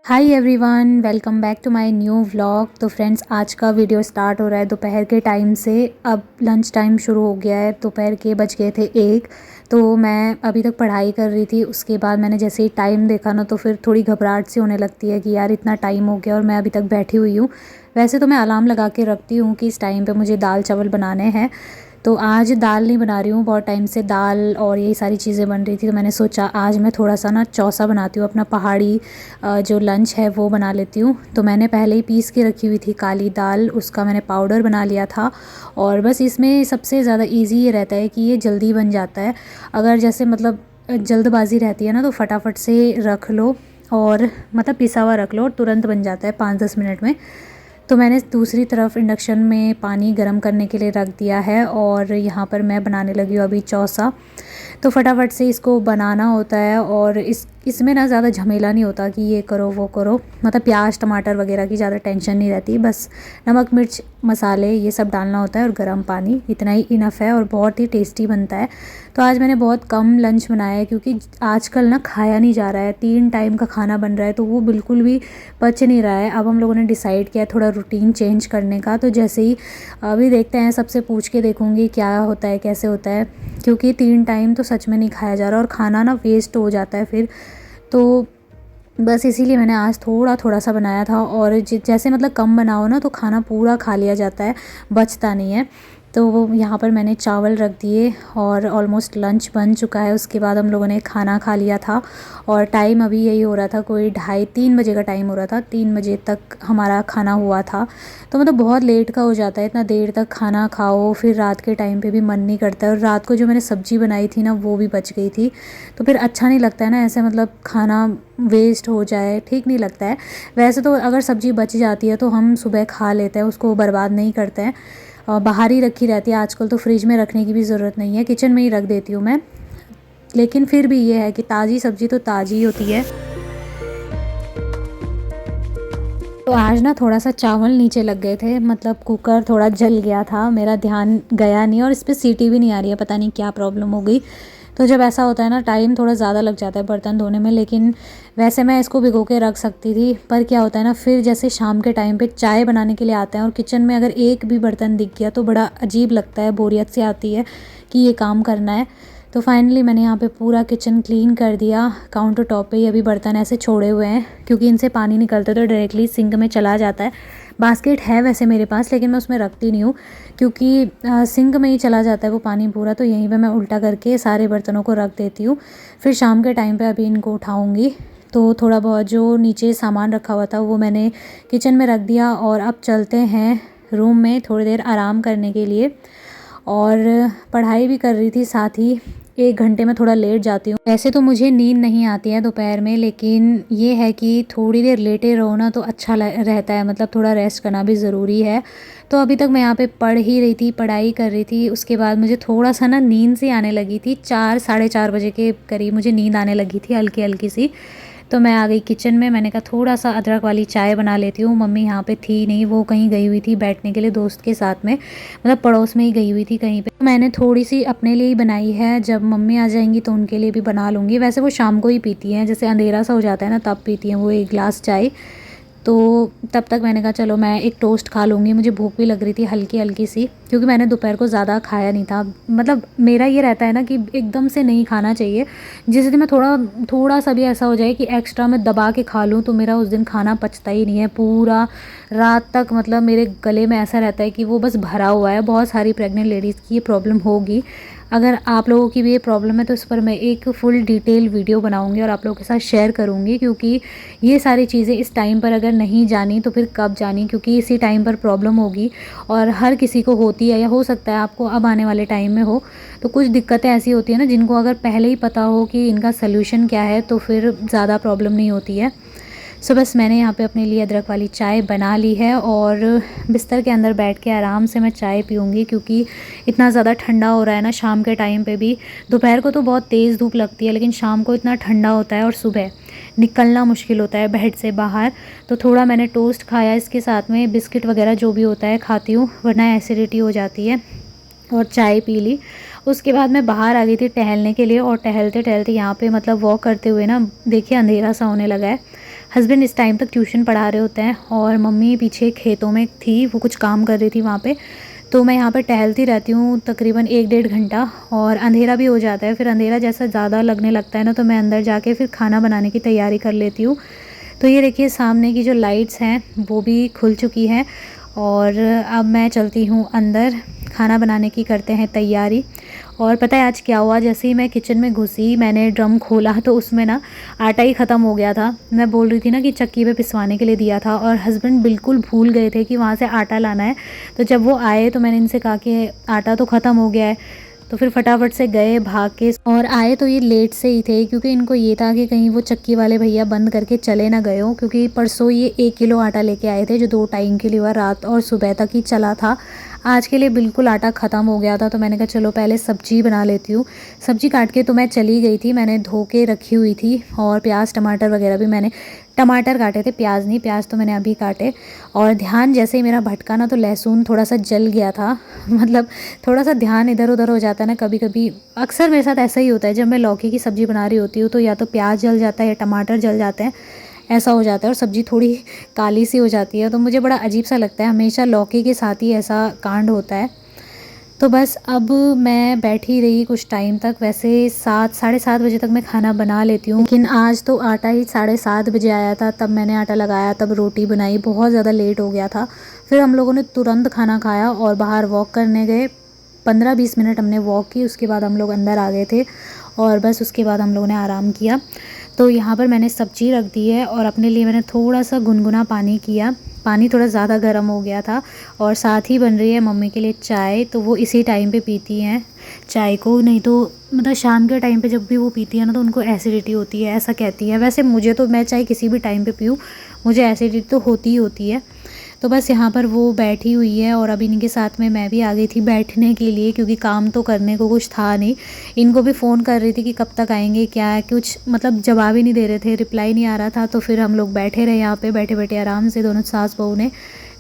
Hi everyone, welcome back to my new vlog. तो friends, आज का वीडियो स्टार्ट हो रहा है दोपहर के टाइम से। अब लंच टाइम शुरू हो गया है। दोपहर के बज गए थे 1। तो मैं अभी तक पढ़ाई कर रही थी। उसके बाद मैंने जैसे ही टाइम देखा ना, तो फिर थोड़ी घबराहट सी होने लगती है कि यार इतना टाइम हो गया और मैं अभी तक बैठी हुई हूँ। वैसे तो मैं अलार्म लगा के रखती हूँ कि इस टाइम पे मुझे दाल चावल बनाने हैं। तो आज दाल नहीं बना रही हूँ, बहुत टाइम से दाल और यही सारी चीज़ें बन रही थी। तो मैंने सोचा आज मैं थोड़ा सा ना चौसा बनाती हूँ, अपना पहाड़ी जो लंच है वो बना लेती हूँ। तो मैंने पहले ही पीस के रखी हुई थी काली दाल, उसका मैंने पाउडर बना लिया था। और बस इसमें सबसे ज़्यादा इजी ये रहता है कि ये जल्दी बन जाता है। अगर जैसे मतलब जल्दबाजी रहती है ना, तो फटाफट से रख लो और मतलब पिसा हुआ रख लो और तुरंत बन जाता है 5-10 मिनट में। तो मैंने दूसरी तरफ इंडक्शन में पानी गर्म करने के लिए रख दिया है और यहाँ पर मैं बनाने लगी हूँ अभी चौसा। तो फटाफट से इसको बनाना होता है और इसमें ना ज़्यादा झमेला नहीं होता कि ये करो वो करो। मतलब प्याज टमाटर वगैरह की ज़्यादा टेंशन नहीं रहती। बस नमक मिर्च मसाले ये सब डालना होता है और गर्म पानी, इतना ही इनफ है और बहुत ही टेस्टी बनता है। तो आज मैंने बहुत कम लंच बनाया है क्योंकि आजकल ना खाया नहीं जा रहा है। 3 टाइम का खाना बन रहा है तो वो बिल्कुल भी पच नहीं रहा है। अब हम लोगों ने डिसाइड किया थोड़ा रूटीन चेंज करने का। तो जैसे ही अभी देखते हैं, सबसे पूछ के देखूँगी क्या होता है कैसे होता है, क्योंकि 3 टाइम तो सच में नहीं खाया जा रहा और खाना ना वेस्ट हो जाता है फिर। तो बस इसीलिए मैंने आज थोड़ा थोड़ा सा बनाया था। और जैसे मतलब कम बनाओ ना तो खाना पूरा खा लिया जाता है, बचता नहीं है। तो वो यहाँ पर मैंने चावल रख दिए और ऑलमोस्ट लंच बन चुका है। उसके बाद हम लोगों ने खाना खा लिया था और टाइम अभी यही हो रहा था, कोई 2:30-3 बजे का टाइम हो रहा था। 3 बजे तक हमारा खाना हुआ था। तो मतलब बहुत लेट का हो जाता है, इतना देर तक खाना खाओ फिर रात के टाइम पे भी मन नहीं करता है। और रात को जो मैंने सब्ज़ी बनाई थी ना, वो भी बच गई थी। तो फिर अच्छा नहीं लगता है ना ऐसे, मतलब खाना वेस्ट हो जाए, ठीक नहीं लगता है। वैसे तो अगर सब्ज़ी बच जाती है तो हम सुबह खा लेते हैं, उसको बर्बाद नहीं करते हैं। बाहर ही रखी रहती है आजकल, तो फ्रिज में रखने की भी ज़रूरत नहीं है, किचन में ही रख देती हूँ मैं। लेकिन फिर भी ये है कि ताज़ी सब्ज़ी तो ताज़ी ही होती है। तो आज ना थोड़ा सा चावल नीचे लग गए थे, मतलब कुकर थोड़ा जल गया था, मेरा ध्यान गया नहीं और इस पर सीटी भी नहीं आ रही है, पता नहीं क्या प्रॉब्लम हो गई। तो जब ऐसा होता है ना, टाइम थोड़ा ज़्यादा लग जाता है बर्तन धोने में। लेकिन वैसे मैं इसको भिगो के रख सकती थी, पर क्या होता है ना, फिर जैसे शाम के टाइम पे चाय बनाने के लिए आते हैं और किचन में अगर एक भी बर्तन दिख गया तो बड़ा अजीब लगता है, बोरियत सी आती है कि ये काम करना है। तो फाइनली मैंने यहाँ पे पूरा किचन क्लीन कर दिया। काउंटर टॉप पे ही अभी बर्तन ऐसे छोड़े हुए हैं क्योंकि इनसे पानी निकलता तो डायरेक्टली सिंक में चला जाता है। बास्केट है वैसे मेरे पास, लेकिन मैं उसमें रखती नहीं हूँ क्योंकि सिंक में ही चला जाता है वो पानी पूरा। तो यहीं पे मैं उल्टा करके सारे बर्तनों को रख देती हूँ। फिर शाम के टाइम पे अभी इनको उठाऊँगी। तो थोड़ा बहुत जो नीचे सामान रखा हुआ था वो मैंने किचन में रख दिया और अब चलते हैं रूम में थोड़ी देर आराम करने के लिए। और पढ़ाई भी कर रही थी साथ ही। 1 घंटे में थोड़ा लेट जाती हूँ। वैसे तो मुझे नींद नहीं आती है दोपहर में, लेकिन ये है कि थोड़ी देर लेटे रहो ना तो अच्छा रहता है, मतलब थोड़ा रेस्ट करना भी ज़रूरी है। तो अभी तक मैं यहाँ पे पढ़ ही रही थी, पढ़ाई कर रही थी। उसके बाद मुझे थोड़ा सा ना नींद सी आने लगी थी। 4 साढ़े 4 बजे के करीब मुझे नींद आने लगी थी, हल्की हल्की सी। तो मैं आ गई किचन में। मैंने कहा थोड़ा सा अदरक वाली चाय बना लेती हूँ। मम्मी यहाँ पे थी नहीं, वो कहीं गई हुई थी बैठने के लिए दोस्त के साथ में, मतलब पड़ोस में ही गई हुई थी कहीं पे। मैंने थोड़ी सी अपने लिए ही बनाई है, जब मम्मी आ जाएंगी तो उनके लिए भी बना लूँगी। वैसे वो शाम को ही पीती हैं, जैसे अंधेरा सा हो जाता है ना तब पीती हैं वो 1 गिलास चाय। तो तब तक मैंने कहा चलो मैं एक टोस्ट खा लूँगी। मुझे भूख भी लग रही थी हल्की हल्की सी, क्योंकि मैंने दोपहर को ज़्यादा खाया नहीं था। मतलब मेरा ये रहता है ना कि एकदम से नहीं खाना चाहिए। जिस दिन मैं थोड़ा थोड़ा सा भी ऐसा हो जाए कि एक्स्ट्रा मैं दबा के खा लूँ तो मेरा उस दिन खाना पचता ही नहीं है पूरा रात तक। मतलब मेरे गले में ऐसा रहता है कि वो बस भरा हुआ है। बहुत सारी प्रेग्नेंट लेडीज़ की ये प्रॉब्लम होगी। अगर आप लोगों की भी ये प्रॉब्लम है तो इस पर मैं एक फुल डिटेल वीडियो बनाऊंगी और आप लोगों के साथ शेयर करूंगी, क्योंकि ये सारी चीज़ें इस टाइम पर अगर नहीं जानी तो फिर कब जानी, क्योंकि इसी टाइम पर प्रॉब्लम होगी और हर किसी को होती है, या हो सकता है आपको अब आने वाले टाइम में हो। तो कुछ दिक्कतें ऐसी होती है ना जिनको अगर पहले ही पता हो कि इनका सल्यूशन क्या है तो फिर ज़्यादा प्रॉब्लम नहीं होती है। सो बस मैंने यहाँ पे अपने लिए अदरक वाली चाय बना ली है और बिस्तर के अंदर बैठ के आराम से मैं चाय पीऊँगी, क्योंकि इतना ज़्यादा ठंडा हो रहा है ना शाम के टाइम पे भी। दोपहर को तो बहुत तेज़ धूप लगती है, लेकिन शाम को इतना ठंडा होता है और सुबह निकलना मुश्किल होता है बेड से बाहर। तो थोड़ा मैंने टोस्ट खाया, इसके साथ में बिस्किट वगैरह जो भी होता है खाती हूँ, वरना एसिडिटी हो जाती है। और चाय पी ली उसके बाद मैं बाहर आ गई थी टहलने के लिए, और टहलते टहलते यहाँ पे मतलब वॉक करते हुए ना देखिए अंधेरा सा होने लगा है। हस्बैंड इस टाइम तक ट्यूशन पढ़ा रहे होते हैं और मम्मी पीछे खेतों में थी, वो कुछ काम कर रही थी वहाँ पे। तो मैं यहाँ पर टहलती रहती हूँ तकरीबन 1-1.5 घंटा, और अंधेरा भी हो जाता है। फिर अंधेरा जैसा ज़्यादा लगने लगता है ना, तो मैं अंदर जाके फिर खाना बनाने की तैयारी कर लेती हूँ। तो ये देखिए सामने की जो लाइट्स हैं वो भी खुल चुकी हैं, और अब मैं चलती हूँ अंदर, खाना बनाने की करते हैं तैयारी। और पता है आज क्या हुआ, जैसे ही मैं किचन में घुसी मैंने ड्रम खोला तो उसमें ना आटा ही ख़त्म हो गया था। मैं बोल रही थी ना कि चक्की पे पिसवाने के लिए दिया था, और हस्बैंड बिल्कुल भूल गए थे कि वहाँ से आटा लाना है। तो जब वो आए तो मैंने इनसे कहा कि आटा तो ख़त्म हो गया है, तो फिर फटाफट से गए भाग के, और आए तो ये लेट से ही थे, क्योंकि इनको ये था कि कहीं वो चक्की वाले भैया बंद करके चले ना गए हो, क्योंकि परसों ये 1 किलो आटा लेके आए थे जो 2 टाइम के लिए हुआ, रात और सुबह तक ही चला था। आज के लिए बिल्कुल आटा ख़त्म हो गया था, तो मैंने कहा चलो पहले सब्ज़ी बना लेती हूँ। सब्ज़ी काट के तो मैं चली गई थी, मैंने धो के रखी हुई थी, और प्याज टमाटर वगैरह भी मैंने टमाटर काटे थे, प्याज नहीं, प्याज तो मैंने अभी काटे। और ध्यान जैसे ही मेरा भटका ना तो लहसुन थोड़ा सा जल गया था मतलब थोड़ा सा ध्यान इधर उधर हो जाता है ना कभी कभी, अक्सर मेरे साथ ऐसा ही होता है। जब मैं लौकी की सब्ज़ी बना रही होती हूँ तो या तो प्याज जल जाता है या टमाटर जल जाते हैं, ऐसा हो जाता है, और सब्ज़ी थोड़ी काली सी हो जाती है। तो मुझे बड़ा अजीब सा लगता है, हमेशा लौकी के साथ ही ऐसा कांड होता है। तो बस अब मैं बैठी रही कुछ टाइम तक, वैसे 7 साढ़े 7 बजे तक मैं खाना बना लेती हूँ, लेकिन आज तो आटा ही 7:30 बजे आया था, तब मैंने आटा लगाया, तब रोटी बनाई, बहुत ज़्यादा लेट हो गया था। फिर हम लोगों ने तुरंत खाना खाया और बाहर वॉक करने गए। 15-20 मिनट हमने वॉक की, उसके बाद हम लोग अंदर आ गए थे, और बस उसके बाद हम लोगों ने आराम किया। तो यहाँ पर मैंने सब्ज़ी रख दी है, और अपने लिए मैंने थोड़ा सा गुनगुना पानी किया, पानी थोड़ा ज़्यादा गर्म हो गया था। और साथ ही बन रही है मम्मी के लिए चाय, तो वो इसी टाइम पे पीती हैं चाय को, नहीं तो मतलब शाम के टाइम पे जब भी वो पीती है ना तो उनको एसिडिटी होती है, ऐसा कहती है। वैसे मुझे तो, मैं चाहे किसी भी टाइम पे पीऊँ मुझे एसिडिटी तो होती ही होती है। तो बस यहाँ पर वो बैठी हुई है, और अब इनके साथ में मैं भी आ गई थी बैठने के लिए, क्योंकि काम तो करने को कुछ था नहीं। इनको भी फ़ोन कर रही थी कि कब तक आएंगे, क्या है, कुछ मतलब जवाब ही नहीं दे रहे थे, रिप्लाई नहीं आ रहा था। तो फिर हम लोग बैठे रहे यहाँ पे, बैठे बैठे आराम से दोनों सास बहू ने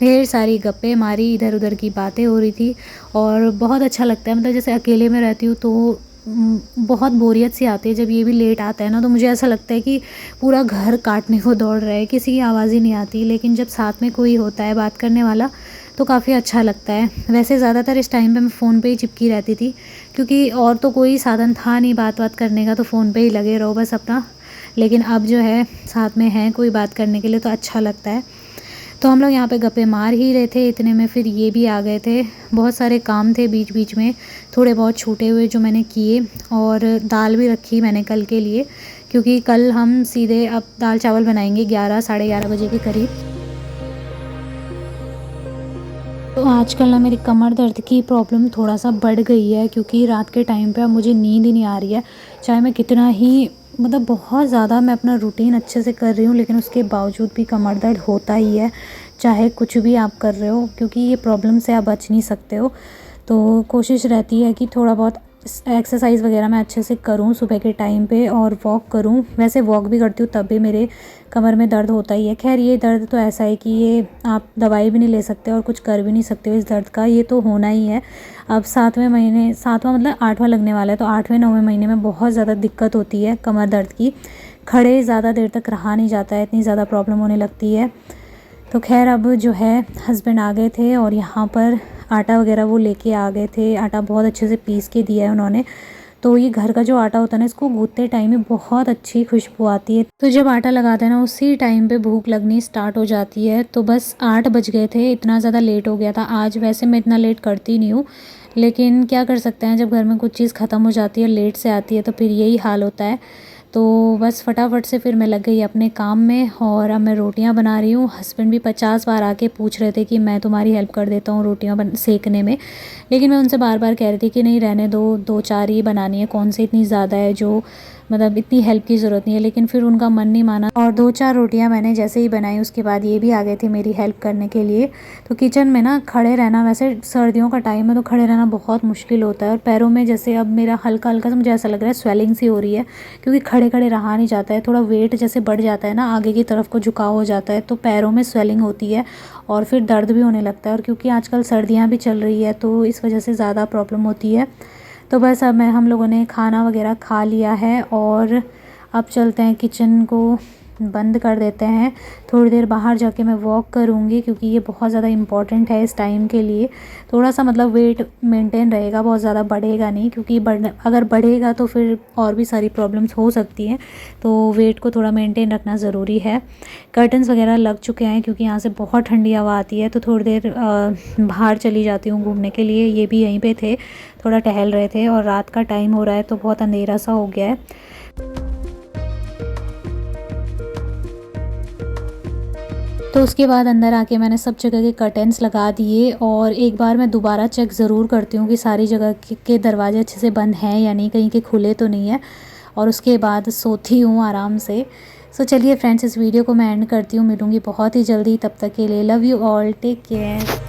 ढेर सारी गप्पे मारी, इधर उधर की बातें हो रही थी, और बहुत अच्छा लगता है। मतलब जैसे अकेले में रहती हूँ तो बहुत बोरियत सी आती है। जब ये भी लेट आता है ना तो मुझे ऐसा लगता है कि पूरा घर काटने को दौड़ रहा है, किसी की आवाज़ ही नहीं आती। लेकिन जब साथ में कोई होता है बात करने वाला तो काफ़ी अच्छा लगता है। वैसे ज़्यादातर इस टाइम पे मैं फ़ोन पे ही चिपकी रहती थी, क्योंकि और तो कोई साधन था नहीं बात करने का, तो फ़ोन पे ही लगे रहो बस अपना। लेकिन अब जो है साथ में है कोई बात करने के लिए तो अच्छा लगता है। तो हम लोग यहाँ पे गप्पे मार ही रहे थे, इतने में फिर ये भी आ गए थे। बहुत सारे काम थे बीच बीच में, थोड़े बहुत छूटे हुए जो मैंने किए, और दाल भी रखी मैंने कल के लिए, क्योंकि कल हम सीधे अब दाल चावल बनाएंगे 11 साढ़े 11 बजे के करीब। तो आजकल ना मेरी कमर दर्द की प्रॉब्लम थोड़ा सा बढ़ गई है, क्योंकि रात के टाइम पे अब मुझे नींद ही नहीं आ रही है। चाहे मैं कितना ही मतलब बहुत ज़्यादा मैं अपना रूटीन अच्छे से कर रही हूँ, लेकिन उसके बावजूद भी कमर दर्द होता ही है, चाहे कुछ भी आप कर रहे हो, क्योंकि ये प्रॉब्लम से आप बच नहीं सकते हो। तो कोशिश रहती है कि थोड़ा बहुत एक्सरसाइज़ वगैरह मैं अच्छे से करूँ सुबह के टाइम पे, और वॉक करूँ। वैसे वॉक भी करती हूँ तब भी मेरे कमर में दर्द होता ही है। खैर ये दर्द तो ऐसा है कि ये आप दवाई भी नहीं ले सकते और कुछ कर भी नहीं सकते हो इस दर्द का, ये तो होना ही है। अब 7वें महीने, 7वां मतलब 8वां लगने वाला है, तो 8वें 9वें महीने में बहुत ज़्यादा दिक्कत होती है कमर दर्द की। खड़े ज़्यादा देर तक रहा नहीं जाता है, इतनी ज़्यादा प्रॉब्लम होने लगती है। तो खैर अब जो है हस्बैंड आ गए थे, और यहाँ पर आटा वगैरह वो लेके आ गए थे। आटा बहुत अच्छे से पीस के दिया है उन्होंने। तो ये घर का जो आटा होता है ना, इसको गूँथते टाइम में बहुत अच्छी खुशबू आती है। तो जब आटा लगाते हैं ना उसी टाइम पे भूख लगनी स्टार्ट हो जाती है। तो बस 8 बज गए थे, इतना ज़्यादा लेट हो गया था आज। वैसे मैं इतना लेट करती नहीं हूँ, लेकिन क्या कर सकते हैं, जब घर में कुछ चीज़ ख़त्म हो जाती है, लेट से आती है, तो फिर यही हाल होता है। तो बस फटाफट से फिर मैं लग गई अपने काम में, और अब मैं रोटियां बना रही हूँ। हस्बैंड भी 50 बार आके पूछ रहे थे कि मैं तुम्हारी हेल्प कर देता हूँ रोटियां सेकने में, लेकिन मैं उनसे बार बार कह रही थी कि नहीं रहने दो, 2-4 ही बनानी है, कौन से इतनी ज़्यादा है जो मतलब इतनी हेल्प की ज़रूरत नहीं है। लेकिन फिर उनका मन नहीं माना, और 2-4 रोटियां मैंने जैसे ही बनाई उसके बाद ये भी आ गए थे मेरी हेल्प करने के लिए। तो किचन में ना खड़े रहना, वैसे सर्दियों का टाइम है तो खड़े रहना बहुत मुश्किल होता है, और पैरों में जैसे अब मेरा हल्का हल्का सा मुझे ऐसा लग रहा है स्वेलिंग सी हो रही है, क्योंकि खड़े खड़े रहा नहीं जाता है। थोड़ा वेट जैसे बढ़ जाता है ना, आगे की तरफ को झुकाव हो जाता है, तो पैरों में स्वेलिंग होती है, और फिर दर्द भी होने लगता है। और क्योंकि आजकल सर्दियाँ भी चल रही है तो इस वजह से ज़्यादा प्रॉब्लम होती है। तो बस अब हम लोगों ने खाना वगैरह खा लिया है और अब चलते हैं, किचन को बंद कर देते हैं। थोड़ी देर बाहर जाके मैं वॉक करूँगी क्योंकि ये बहुत ज़्यादा इम्पॉर्टेंट है इस टाइम के लिए। थोड़ा सा मतलब वेट मेंटेन रहेगा, बहुत ज़्यादा बढ़ेगा नहीं, क्योंकि अगर बढ़ेगा तो फिर और भी सारी प्रॉब्लम्स हो सकती हैं। तो वेट को थोड़ा मेंटेन रखना ज़रूरी है। कर्टन्स वगैरह लग चुके हैं क्योंकि यहाँ से बहुत ठंडी हवा आती है। तो थोड़ी देर बाहर चली जाती हूँ घूमने के लिए। ये भी यहीं पे थे, थोड़ा टहल रहे थे और रात का टाइम हो रहा है तो बहुत अंधेरा सा हो गया है। तो उसके बाद अंदर आके मैंने सब जगह के कर्टेन्स लगा दिए और एक बार मैं दोबारा चेक ज़रूर करती हूँ कि सारी जगह के दरवाजे अच्छे से बंद हैं या नहीं, कहीं के खुले तो नहीं है। और उसके बाद सोती हूँ आराम से। सो चलिए फ्रेंड्स, इस वीडियो को मैं एंड करती हूँ। मिलूँगी बहुत ही जल्दी, तब तक के लिए love you all, take care.